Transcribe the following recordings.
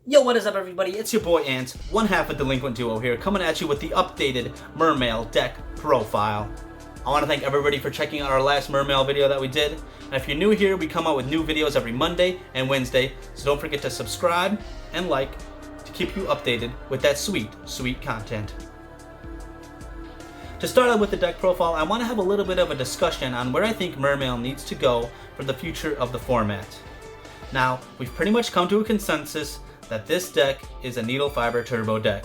Yo, what is up everybody? It's your boy Ant, one half of Delinquent Duo here, coming at you with the updated Mermail deck profile. I want to thank everybody for checking out our last Mermail video that we did. And if you're new here, we come out with new videos every Monday and Wednesday, so don't forget to subscribe and like to keep you updated with that sweet, sweet content. To start out with the deck profile, I want to have a little bit of a discussion on where I think Mermail needs to go for the future of the format. Now, we've pretty much come to a consensus that this deck is a Needle Fiber Turbo deck.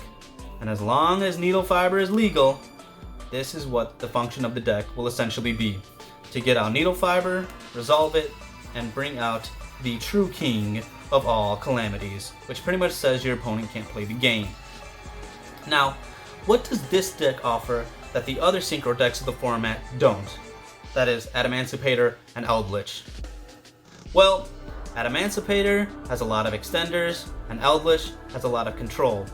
And as long as Needle Fiber is legal, this is what the function of the deck will essentially be. To get out Needle Fiber, resolve it, and bring out the true king of all calamities, which pretty much says your opponent can't play the game. Now, what does this deck offer that the other synchro decks of the format don't? That is Adamantipator and Eldritch. Well, Adamantipator has a lot of extenders, and Eldritch has a lot of control.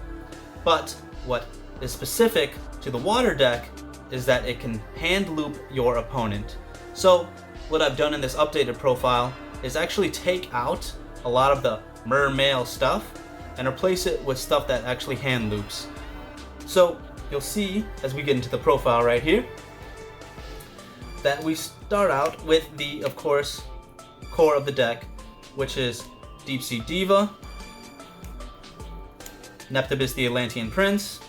But what is specific to the water deck is that it can hand loop your opponent. So what I've done in this updated profile is actually take out a lot of the Mermail stuff and replace it with stuff that actually hand loops. So you'll see as we get into the profile right here that we start out with the, of course, core of the deck, which is Deep Sea Diva, Neptibus the Atlantean Prince,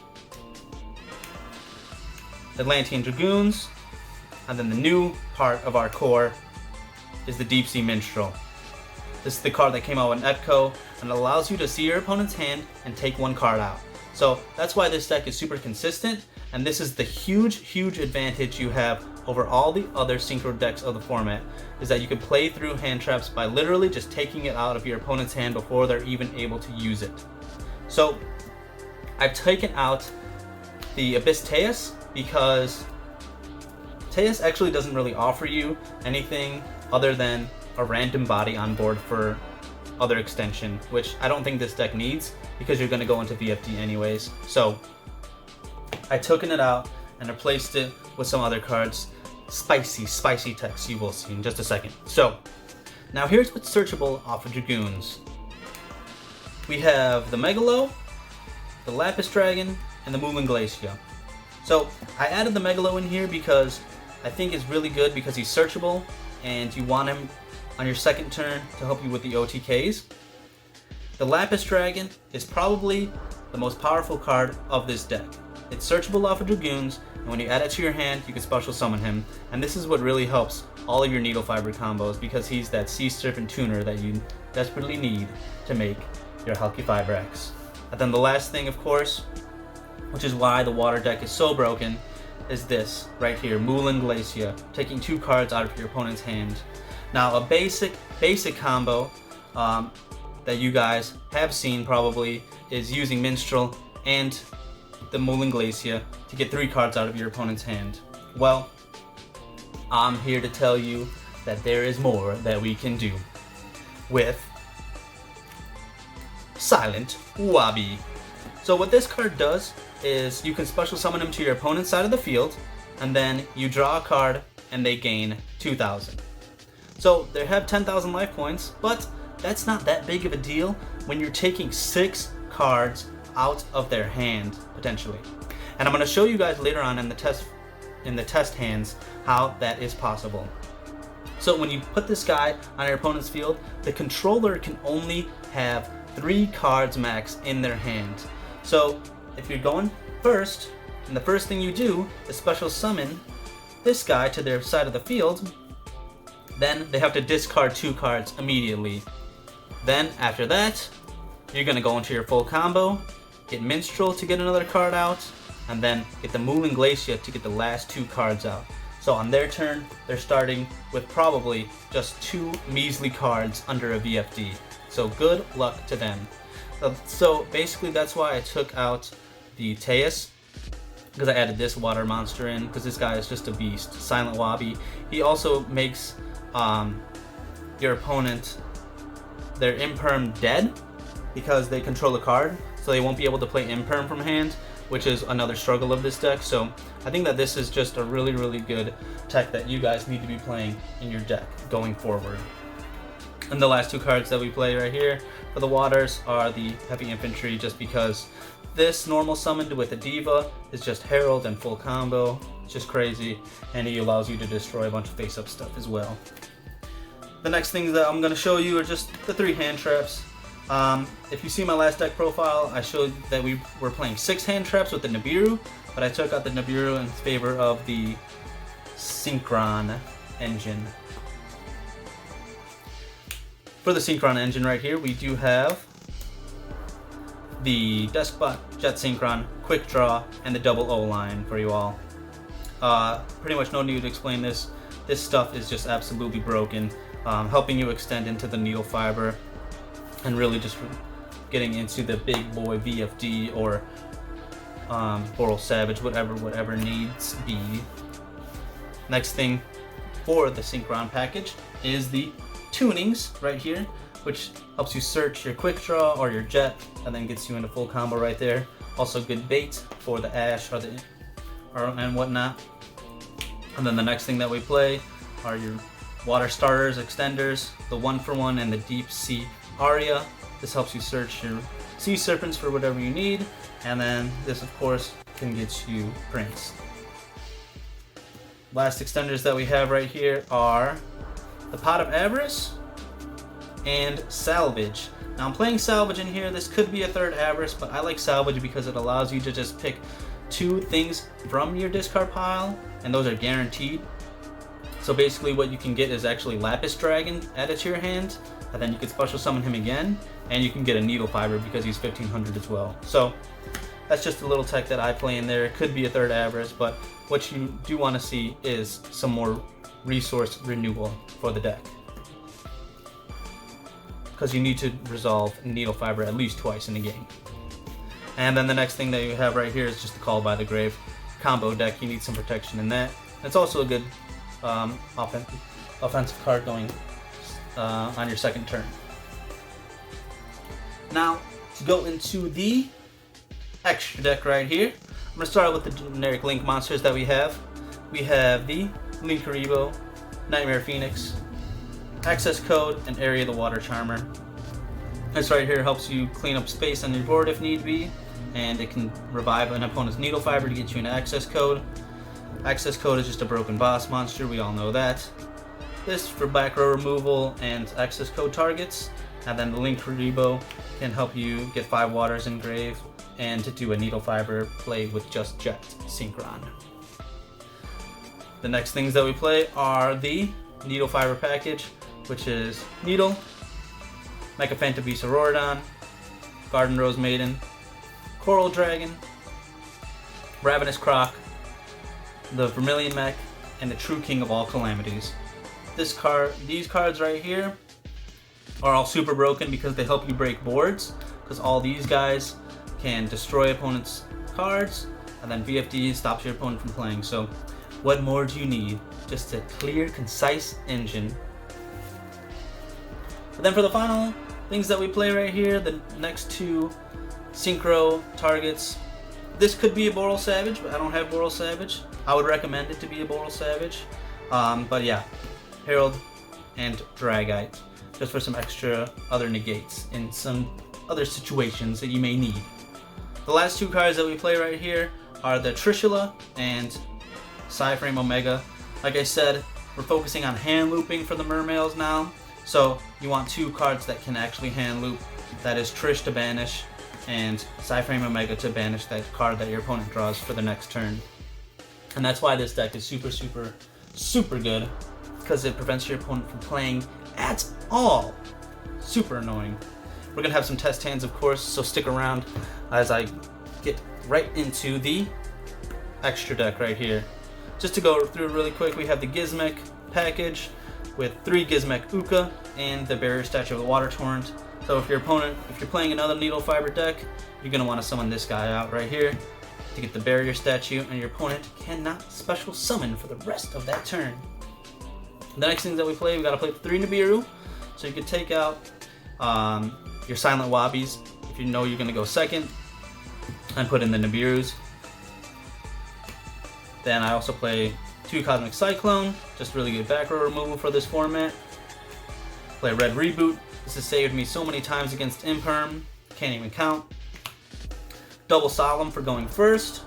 Atlantean Dragoons, and then the new part of our core is the Deep Sea Minstrel. This is the card that came out in Epco, and it allows you to see your opponent's hand and take one card out. So that's why this deck is super consistent, and this is the huge advantage you have over all the other synchro decks of the format, is that you can play through hand traps by literally just taking it out of your opponent's hand before they're even able to use it. So I've taken out the Abyss Teus because Teus actually doesn't really offer you anything other than a random body on board for other extension, which I don't think this deck needs because you're going to go into VFD anyways. So I took it out and replaced it with some other cards. Spicy text you will see in just a second. So now here's what's searchable off of Dragoons. We have the Megalo, the Lapis Dragon, and the Moulin Glacia. So I added the Megalo in here because I think it's really good because he's searchable and you want him on your second turn to help you with the OTKs. The Lapis Dragon is probably the most powerful card of this deck. It's searchable off of Dragoons, and when you add it to your hand, you can special summon him. And this is what really helps all of your Needle Fiber combos because he's that Sea Serpent tuner that you desperately need to make your Halqifibrax. And then the last thing, of course, which is why the water deck is so broken, is this right here, Moulin Glacia, taking 2 cards out of your opponent's hand. Now, a basic combo that you guys have seen probably is using Minstrel and the Moulin Glacia to get 3 cards out of your opponent's hand. Well, I'm here to tell you that there is more that we can do with Silent Wabi. So what this card does is you can special summon him to your opponent's side of the field, and then you draw a card and they gain 2,000. So they have 10,000 life points, but that's not that big of a deal when you're taking 6 cards out of their hand potentially. And I'm going to show you guys later on in the test hands how that is possible. So when you put this guy on your opponent's field, the controller can only have 3 cards max in their hand. So if you're going first, and the first thing you do is special summon this guy to their side of the field, then they have to discard 2 cards immediately. Then after that, you're going to go into your full combo, get Minstrel to get another card out, and then get the Moulin Glacia to get the last 2 cards out. So on their turn, they're starting with probably just 2 measly cards under a VFD. So good luck to them. So basically that's why I took out the Teus, because I added this water monster in, because this guy is just a beast. Silent Wabi. He also makes your opponent, their Imperm dead, because they control a card, so they won't be able to play Imperm from hand, which is another struggle of this deck. So I think that this is just a really good tech that you guys need to be playing in your deck going forward. And the last two cards that we play right here for the waters are the Heavy Infantry, just because this normal summoned with a Diva is just Herald and full combo. It's just crazy, and he allows you to destroy a bunch of face-up stuff as well. The next things that I'm going to show you are just the 3 hand traps. If you see my last deck profile, I showed that we were playing 6 hand traps with the Nibiru, but I took out the Nibiru in favor of the Synchron engine. For the Synchron engine right here, we do have the Deskbot, Jet Synchron, Quick Draw, and the double O line for you all. Pretty much no need to explain this. This stuff is just absolutely broken, helping you extend into the needle fiber and really just getting into the big boy VFD or Boral Savage, whatever needs be. Next thing for the Synchron package is the tunings right here, which helps you search your Quick Draw or your Jet and then gets you into full combo right there. Also good bait for the Ash and whatnot. And then the next thing that we play are your water starters, extenders, the 1-for-1 and the Deep Sea Aria. This helps you search your Sea Serpents for whatever you need, and then this of course can get you Prince. Last extenders that we have right here are the Pot of Avarice and Salvage. Now I'm playing Salvage in here. This could be a third Avarice, but I like Salvage because it allows you to just pick 2 things from your discard pile, and those are guaranteed. So basically what you can get is actually Lapis Dragon added to your hand, and then you can special summon him again, and you can get a Needle Fiber because he's 1500 as well. So that's just a little tech that I play in there. It could be a third Avarice, but what you do want to see is some more resource renewal for the deck, because you need to resolve Needle Fiber at least twice in the game. And then the next thing that you have right here is just the Call by the Grave combo deck. You need some protection in that. It's also a good offensive card going on your second turn. Now, to go into the extra deck right here, I'm going to start out with the generic Link monsters that we have. We have the Halqifibrax, Nightmare Phoenix, Access Code, and Area the Water Charmer. This right here helps you clean up space on your board if need be, and it can revive an opponent's Needle Fiber to get you an Access Code. Access Code is just a broken boss monster, we all know that. This for back row removal and Access Code targets, and then the Halqifibrax can help you get 5 waters in grave and to do a Needle Fiber play with just Jet Synchron. The next things that we play are the Needle Fiber package, which is Needle, Mecha Phantom-Beast Auroradon, Garden Rose Maiden, Coral Dragon, Ravenous Croc, the Vermilion Mech, and the True King of all Calamities. These cards right here are all super broken because they help you break boards, because all these guys can destroy opponents' cards, and then VFD stops your opponent from playing. So what more do you need? Just a clear, concise engine. But then for the final things that we play right here, the next 2 Synchro targets. This could be a Boral Savage, but I don't have Boral Savage. I would recommend it to be a Boral Savage. But yeah, Herald and Dragite, just for some extra other negates in some other situations that you may need. The last 2 cards that we play right here are the Trishula and Psyframe Omega. Like I said, we're focusing on hand looping for the Mermails now. So you want 2 cards that can actually hand loop. That is Trish to banish and Psyframe Omega to banish that card that your opponent draws for the next turn. And that's why this deck is super good, because it prevents your opponent from playing at all. Super annoying. We're gonna have some test hands, of course, so stick around as I get right into the extra deck right here. Just to go through really quick, we have the Gizmek package with 3 Gizmek Uka and the Barrier Statue of the Water Torrent. So if you're playing another Needle Fiber deck, you're gonna want to summon this guy out right here to get the Barrier Statue, and your opponent cannot special summon for the rest of that turn. The next things that we play, we gotta play 3 Nibiru, so you can take out your Silent Wobbies if you know you're gonna go second, and put in the Nibirus. Then I also play 2 Cosmic Cyclone, just really good back row removal for this format. Play Red Reboot. This has saved me so many times against Imperm, can't even count. Double Solemn for going first.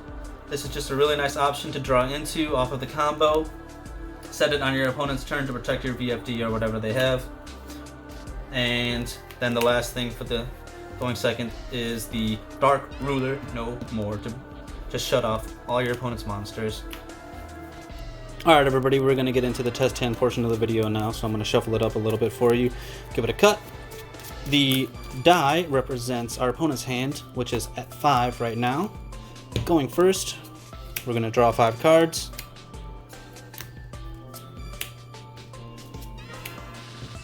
This is just a really nice option to draw into off of the combo. Set it on your opponent's turn to protect your VFD or whatever they have. And then the last thing for the going second is the Dark Ruler No More to just shut off all your opponent's monsters. Alright everybody, we're going to get into the test hand portion of the video now, so I'm going to shuffle it up a little bit for you. Give it a cut. The die represents our opponent's hand, which is at 5 right now. Going first, we're going to draw 5 cards.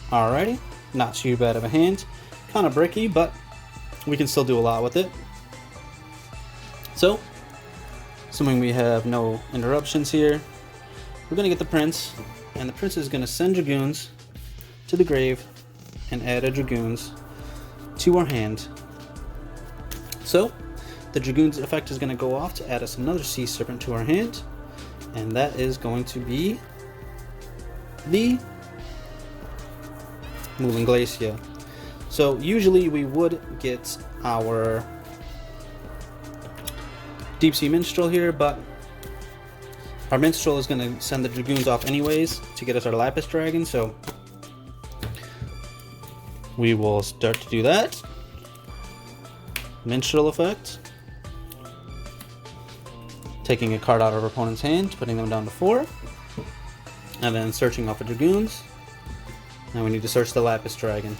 Alrighty, not too bad of a hand. Kind of bricky, but we can still do a lot with it. So, assuming we have no interruptions here, we're going to get the Prince, and the Prince is going to send Dragoons to the grave and add a Dragoons to our hand. So, the Dragoons effect is going to go off to add us another Sea Serpent to our hand, and that is going to be the Moving Glacia. So, usually we would get our Deep Sea Minstrel here, but our Minstrel is going to send the Dragoons off anyways to get us our Lapis Dragon, so we will start to do that. Minstrel effect. Taking a card out of our opponent's hand, putting them down to 4. And then searching off the Dragoons. Now we need to search the Lapis Dragon.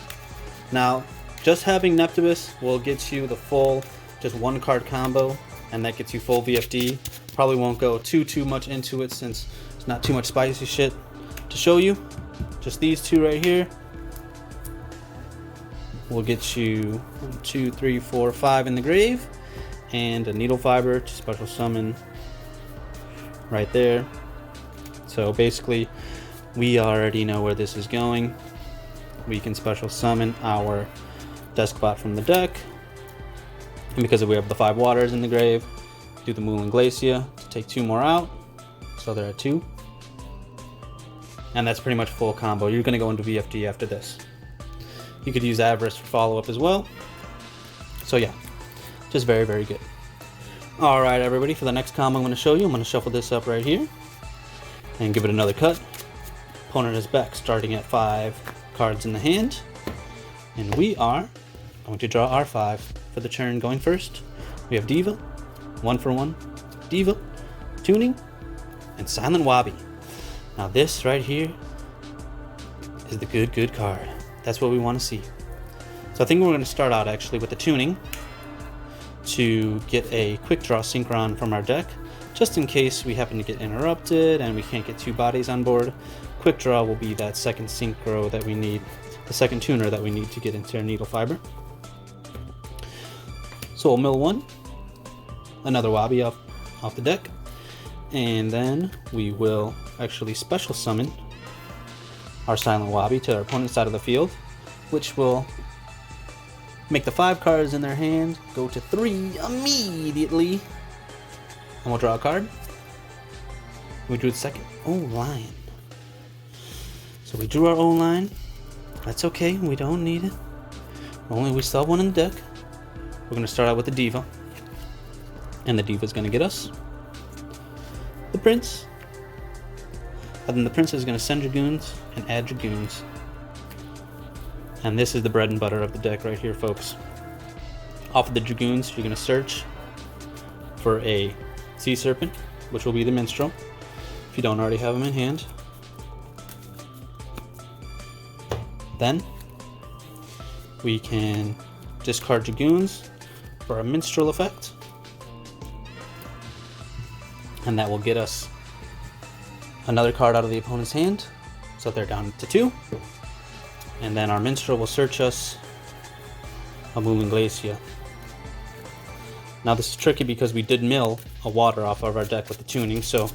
Now, just having Neptibus will get you the full, just 1 card combo, and that gets you full VFD. Probably won't go too much into it since it's not too much spicy shit to show you. Just these 2 right here will get you 1, 2, 3, 4, 5 in the grave, and a Needle Fiber to special summon right there. So basically, we already know where this is going. We can special summon our Deskbot from the deck, and because we have the 5 waters in the grave, do the Moving Glacia to take 2 more out, so they're at 2. And that's pretty much full combo. You're going to go into VFD after this. You could use Avarice for follow-up as well. So yeah, just very, very good. Alright everybody, for the next combo I'm going to show you, I'm going to shuffle this up right here and give it another cut. Opponent is back, starting at 5 cards in the hand. And we are going to draw our 5 for the turn. Going first, we have Diva. 1 for 1, Diva, Tuning, and Silent Wabi. Now this right here is the good card. That's what we want to see. So I think we're going to start out actually with the Tuning to get a quick draw Synchron from our deck, just in case we happen to get interrupted and we can't get 2 bodies on board. Quick draw will be that second Synchro that we need, the second tuner that we need to get into our Needle Fiber. So we'll mill 1. Another Wabi off the deck, and then we will actually special summon our Silent Wabi to our opponent's side of the field, which will make the 5 cards in their hand go to 3 immediately, and we'll draw a card. We drew the second O-Lion. So we drew our O-Lion. That's okay, we don't need it. We still have 1 in the deck. We're going to start out with the Diva. And the Diva is going to get us the Prince. And then the Prince is going to send Dragoons and add Dragoons. And this is the bread and butter of the deck right here, folks. Off of the Dragoons, you're going to search for a Sea Serpent, which will be the Minstrel, if you don't already have them in hand. Then we can discard Dragoons for a Minstrel effect. And that will get us another card out of the opponent's hand, so they're down to 2. And then our Minstrel will search us a Moving Glacia. Now this is tricky because we did mill a water off of our deck with the Tuning, so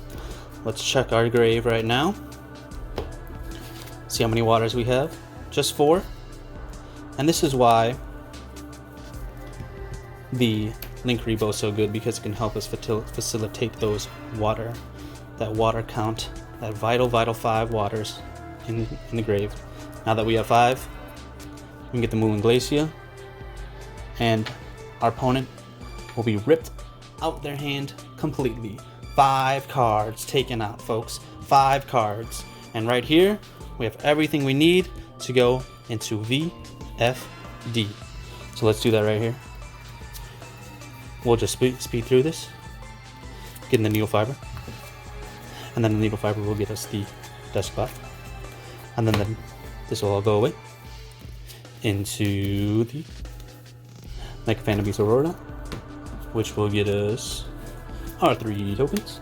let's check our grave right now. See how many waters we have. Just 4. And this is why the Link Rebo is so good, because it can help us facilitate those that water count, that vital 5 waters in the grave. Now that we have 5, we can get the Moving Glacier, and our opponent will be ripped out their hand completely. 5 cards taken out, folks. 5 cards. And right here, we have everything we need to go into VFD. So let's do that right here. We'll just speed through this. Get in the needle fiber. And then the needle fiber will get us the desk spot. And then this will all go away into the Mega Phantom Beast Aurora, which will get us our 3 tokens,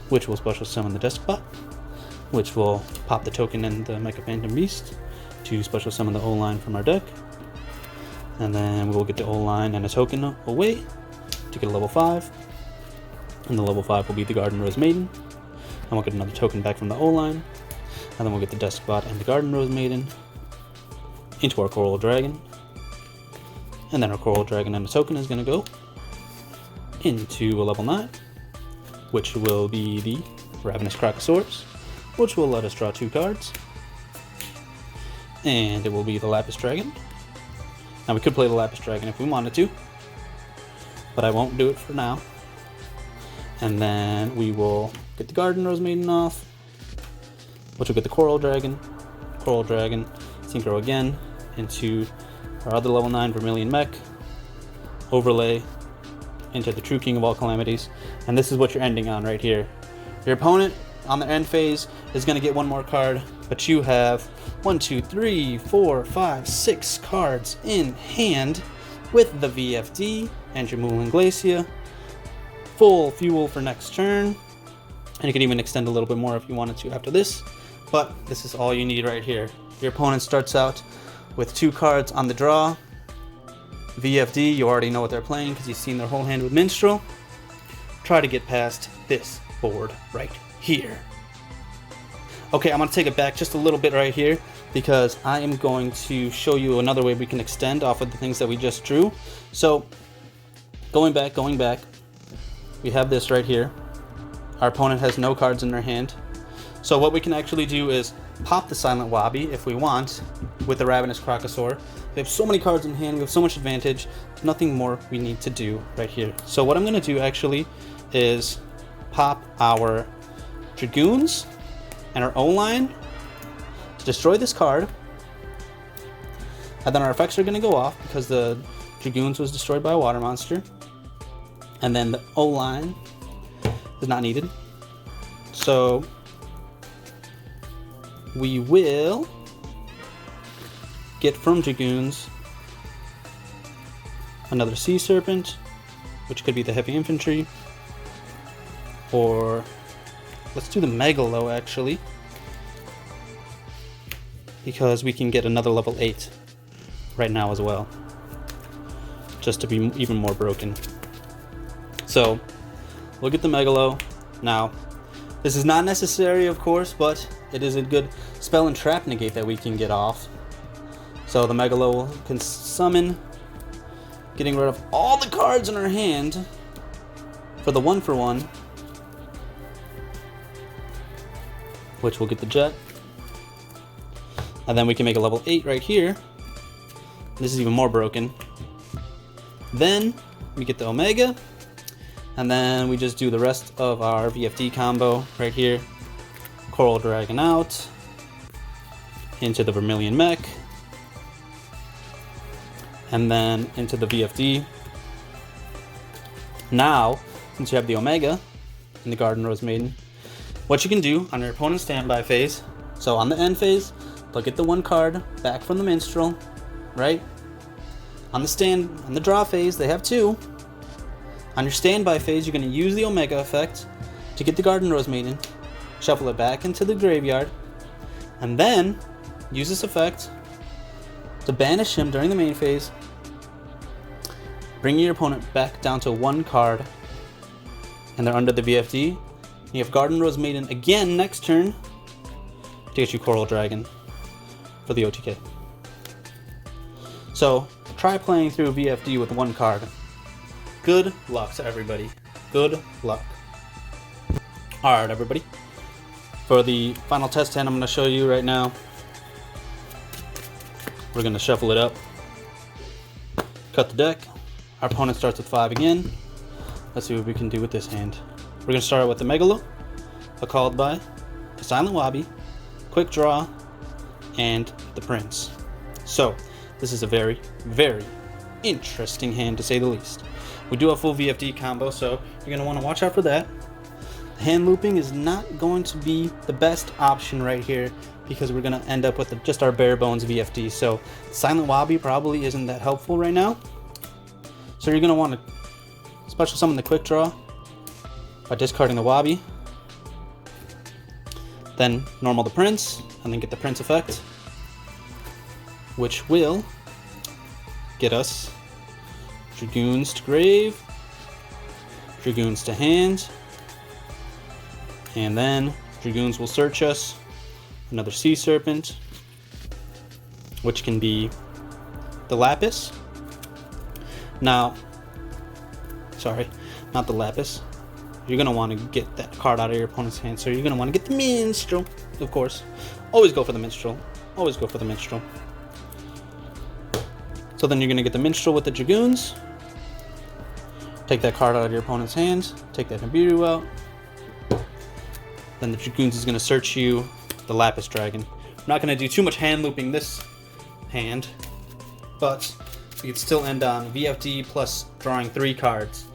which will special summon the desk spot, which will pop the token in the Mega Phantom Beast to special summon the O-line from our deck. And then we will get the O-line and a token away to get a level 5. And the level 5 will be the Garden Rose Maiden. And we'll get another token back from the O-line. And then we'll get the desk spot and the Garden Rose Maiden into our Coral Dragon. And then our Coral Dragon and a token is going to go into a level 9, which will be the Ravenous Crocosaurus, which will let us draw 2 cards. And it will be the Lapis Dragon. Now we could play the Lapis Dragon if we wanted to, but I won't do it for now. And then we will get the Garden Rose Maiden off, which will get the Coral Dragon, Synchro again, into our other level 9 Vermilion Mech, overlay into the True King of all Calamities. And this is what you're ending on right here. Your opponent on the end phase is going to get 1 more card, but you have 1, 2, 3, 4, 5, 6 cards in hand with the VFD and your Moving Glacier. Full fuel for next turn. And you can even extend a little bit more if you wanted to after this. But this is all you need right here. Your opponent starts out with 2 cards on the draw. VFD, you already know what they're playing because you've seen their whole hand with Minstrel. Try to get past this board right here. Okay, I'm going to take it back just a little bit right here because I am going to show you another way we can extend off of the things that we just drew. So, going back, we have this right here. Our opponent has no cards in their hand. So what we can actually do is pop the Silent Wobby if we want with the Ravenous Crocosaur. We have so many cards in hand, we have so much advantage, there's nothing more we need to do right here. So what I'm going to do actually is pop our Dragoons and our O-line to destroy this card. And then our effects are going to go off because the Dragoons was destroyed by a water monster. And then the O-line is not needed. So we will get from Dragoons another Sea Serpent, which could be the Heavy Infantry, or let's do the Megalo actually, because we can get another level 8 right now as well, just to be even more broken. So we'll get the Megalo. Now, this is not necessary, of course, but it is a good spell and trap negate that we can get off. So the Megalo can summon, getting rid of all the cards in our hand for the 1-for-1, which will get the Jet. And then we can make a level 8 right here. This is even more broken. Then we get the Omega. And then we just do the rest of our VFD combo right here. Coral Dragon out. Into the Vermilion Mech. And then into the VFD. Now, since you have the Omega and the Garden Rose Maiden, what you can do on your opponent's standby phase, so on the end phase, they'll get the 1 card back from the Minstrel, right? On the draw phase, they have 2. On your standby phase, you're going to use the Omega effect to get the Garden Rose Maiden, shuffle it back into the graveyard, and then use this effect to banish him during the main phase, bring your opponent back down to 1 card, and they're under the VFD. You have Garden Rose Maiden again next turn to get you Coral Dragon for the OTK. So try playing through VFD with 1 card. Good luck to everybody. Good luck. Alright, everybody. For the final test hand I'm going to show you right now, We're going to shuffle it up, cut the deck. Our opponent starts with 5 again. Let's see what we can do with this hand. We're going to start with the Megalo, a Called By, a Silent Wobby, Quick Draw, and the Prince. So, this is a very, very interesting hand to say the least. We do have full VFD combo, so you're going to want to watch out for that. Hand looping is not going to be the best option right here because we're going to end up with just our bare bones VFD. So Silent Wobby probably isn't that helpful right now. So you're going to want to special summon the Quick Draw by discarding the Wobby. Then normal the Prince, and then get the Prince effect, which will get us Dragoons to grave, Dragoons to hand, and then Dragoons will search us, another Sea Serpent, which can be the Lapis. Now, sorry, not the Lapis. You're going to want to get that card out of your opponent's hand, so you're going to want to get the Minstrel, of course. Always go for the Minstrel. Always go for the Minstrel. So then you're going to get the Minstrel with the Dragoons. Take that card out of your opponent's hand. Take that Nibiru out. Then the Dragoons is going to search you the Lapis Dragon. I'm not going to do too much hand looping this hand, but we could still end on VFD plus drawing 3 cards.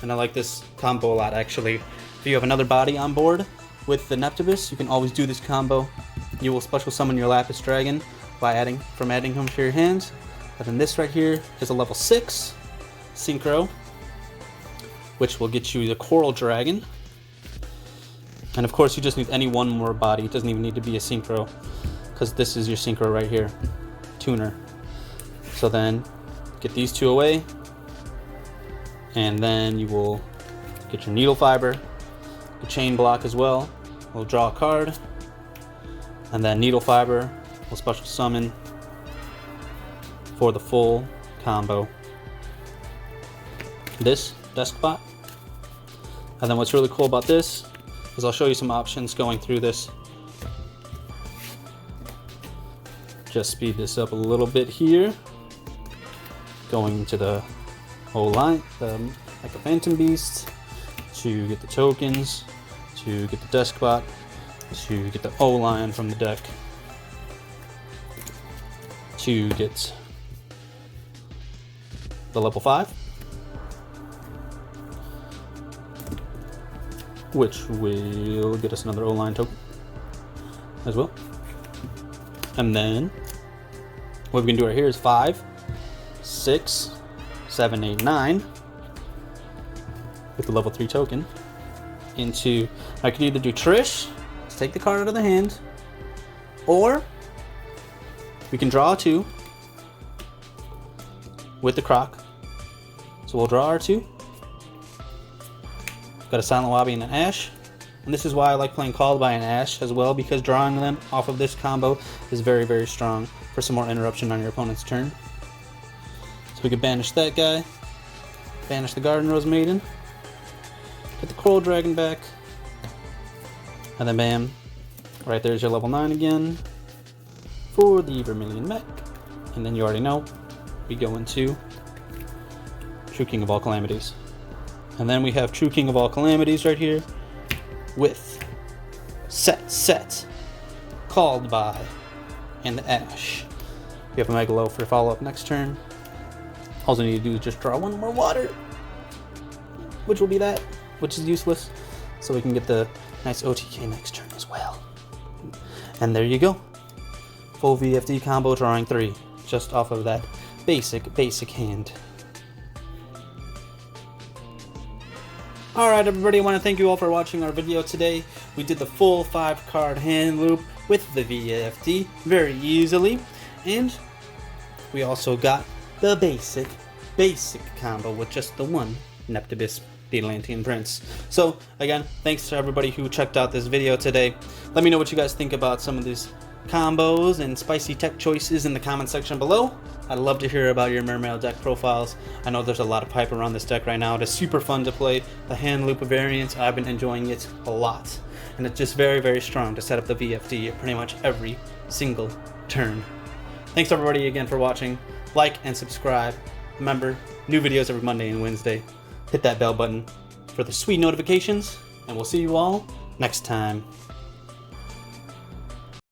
And I like this combo a lot, actually. If you have another body on board with the Neptibus, you can always do this combo. You will special summon your Lapis Dragon by adding him to your hand. And then this right here is a level 6 Synchro, which will get you the Coral Dragon. And of course, you just need any one more body. It doesn't even need to be a Synchro, because this is your Synchro right here, Tuner. So then, get these 2 away, and then you will get your Needle Fiber, the Chain Block as well. We'll draw a card, and then Needle Fiber will special summon for the full combo this Deskbot. And then what's really cool about this is I'll show you some options going through this. Just speed this up a little bit here. Going to the whole line, like a Phantom Beast, to get the tokens, to get the Deskbot, to get the O-Lion from the deck, to get the level 5, which will get us another O-Line token as well. And then what we can do right here is 5, 6, 7, 8, 9 with the level 3 token into, I can either do Trish, let's take the card out of the hand, or we can draw 2 with the Croc. So we'll draw our 2. Got a Silent Wobby and an Ash. And this is why I like playing Called By an Ash as well, because drawing them off of this combo is very, very strong for some more interruption on your opponent's turn. So we could banish that guy, banish the Garden Rose Maiden, get the Coral Dragon back, and then bam, right there's your level 9 again for the Vermilion Mech. And then you already know, we go into True King of All Calamities. And then we have True King of All Calamities right here with Set, Called By, and the Ash. We have a Megalo for follow-up next turn. All you need to do is just draw 1 more water, which will be that, which is useless. So we can get the nice OTK next turn as well. And there you go. Full VFD combo drawing 3, just off of that basic hand. Alright everybody, I want to thank you all for watching our video today. We did the full 5-card hand loop with the VFD very easily. And we also got the basic combo with just the one Neptibus, the Atlantean Prince. So again, thanks to everybody who checked out this video today. Let me know what you guys think about some of these combos and spicy tech choices in the comment section below. I'd love to hear about your Mermail deck profiles. I know there's a lot of hype around this deck right now. It is super fun to play. The hand loop variant, I've been enjoying it a lot. And it's just very, very strong to set up the VFD pretty much every single turn. Thanks everybody again for watching. Like and subscribe. Remember, new videos every Monday and Wednesday. Hit that bell button for the sweet notifications, and we'll see you all next time.